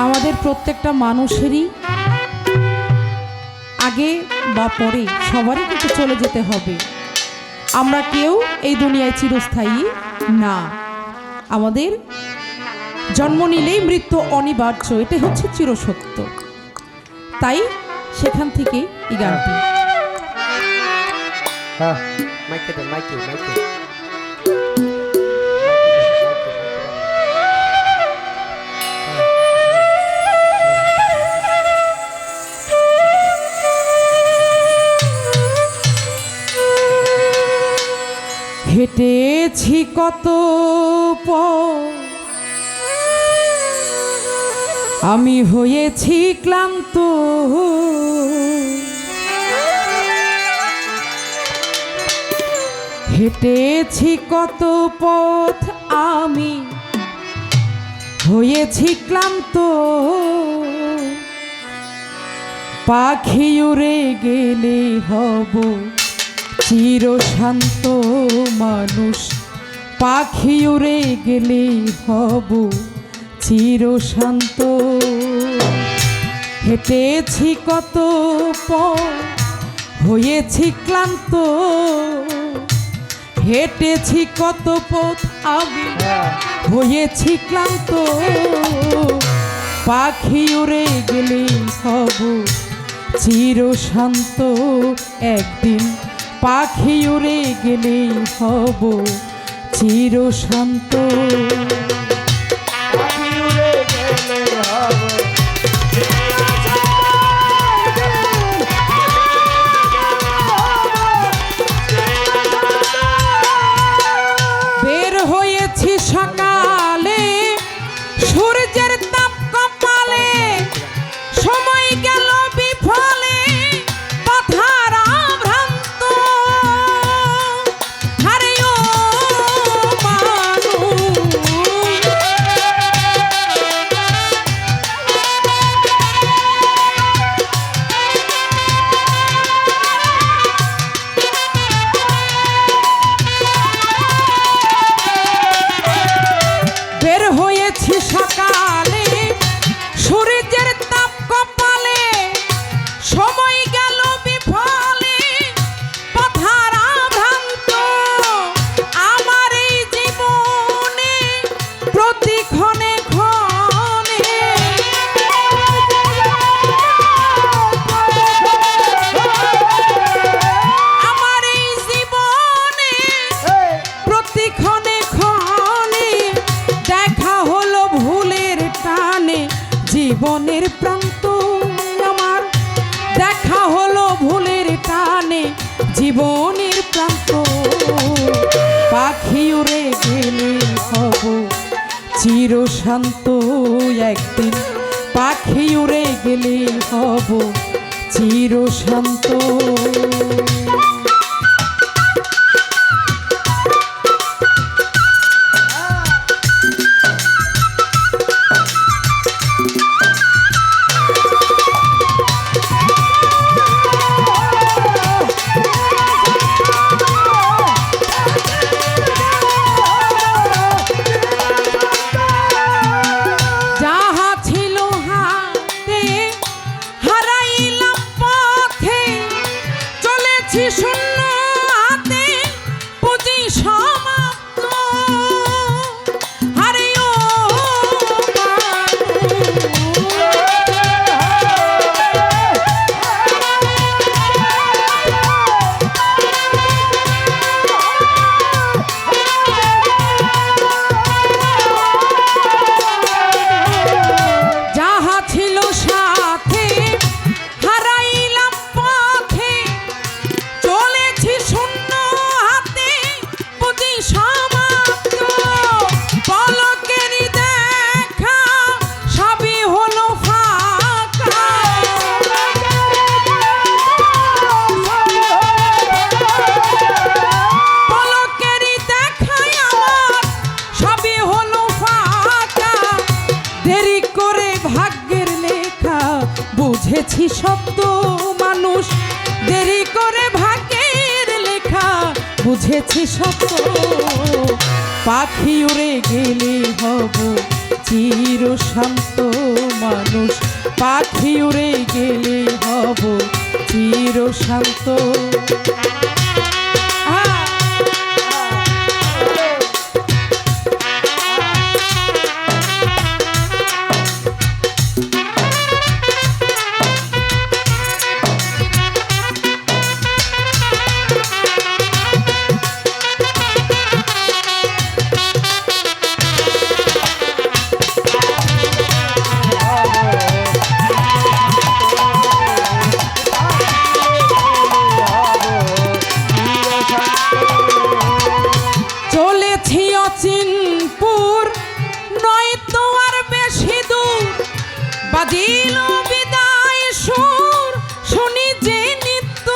আমাদের প্রত্যেকটা মানুষেরই আগে বা পরে সবারই কিন্তু চলে যেতে হবে। আমরা কেউ এই দুনিয়ায় চিরস্থায়ী না। আমাদের জন্ম নিলেই মৃত্যু অনিবার্য, এটা হচ্ছে চিরসত্য। তাই সেখান থেকে এই গানটি। হেঁটেছি কত পথ, আমি হয়েছি ক্লান্ত, হেঁটেছি কত পথ, আমি হয়েছি ক্লান্ত, পাখি উড়ে গেলে হব চিরশান্ত মানুষ, পাখি উড়ে গেলে হব চিরশান্ত। হেঁটেছি কত পথ, হয়েছি ক্লান্ত, হেঁটেছি কত পথ, আমি হয়েছি ক্লান্ত, পাখি উড়ে গেলে হব চিরশান্ত। একদিন পাখি উড়ে গেলে হব চিরশান্ত। বের হয়েছি সকালে, সূর্যের তাপ কপালে, সময় গেল বিফলে, পথহারা ভ্রান্ত। আরে ও মানুষ, বের হয়েছি সকালে, সূর্যের তাপ কপালে, সময় গেল বিফলে, পথহারা ভ্রান্ত। আমার এই জীবনে প্রতিক্ষণে ক্ষণে, আমার এই জীবনে প্রতিক্ষণে ক্ষণে দেখা হলো ভুলের টানে জীবনের প্রান্ত। আমার দেখা হলো ভুলের টানে জীবনের প্রান্ত, পাখি উড়ে গেলে হব চিরশান্ত। একদিন পাখি উড়ে গেলে হব চিরশান্ত। যাহা ছিল হাতে হারাইলাম পথে, চলেছি শূন্য হাতে, পুঁজি সমাপ্ত। আরে ও যাহা ছিল সাথে হারাইলাম পথে, চলেছি শূন্য হাতে, পুঁজি সমাপ্ত। পলকেরই দেখা সবই হলো ফাঁকা, পলকেরই দেখায় আমার সবই হলো ফাঁকা। দেরি করে ভাগ্যের লেখা বুঝেছি শব্দ মানুষ, দেরি করে ভাগ্যের লেখা বুঝেছি শব্দ। পাখি উড়ে গেলে হব চিরশান্ত মানুষ পাখি উড়ে গেলে হব চির শান্ত। চিনপুর নয় তো আর বেশি দূর, বাজিল বিদায় সুর শুনি যে নিত্য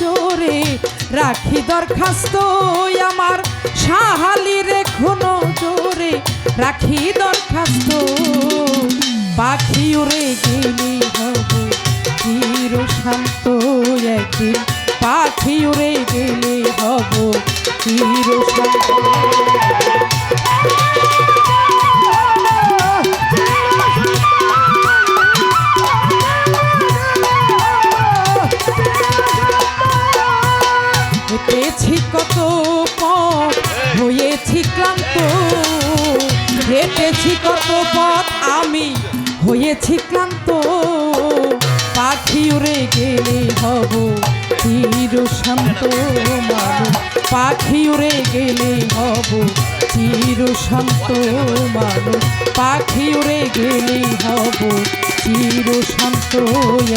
জোরে রাখি দরখাস্ত আমার সাহালি রেখনো জোরে রাখি দরখাস্ত। পাখি উড়ে গেলে হব চির শান্ত একদিন, পাখি উড়ে গেলে হব চির শান্ত। হেঁটেছি কত পথ হয়েছি ক্লান্ত, হেঁটেছি কত পথ আমি হয়েছি ক্লান্ত। পাখি উড়ে গেলে হব চির শান্ত মানুষ, পাখি উড়ে গেলে হব চির শান্ত মানুষ, পাখি উড়ে গেলে হব চির শান্ত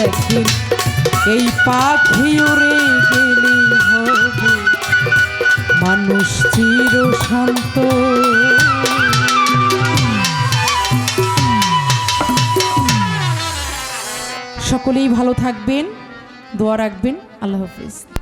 একদিন। এই পাখি উড়ে গেলে হব মানুষ চির শান্ত। সকলেই ভালো থাকবেন, দোয়া রাখবেন। আল্লাহ হাফেজ।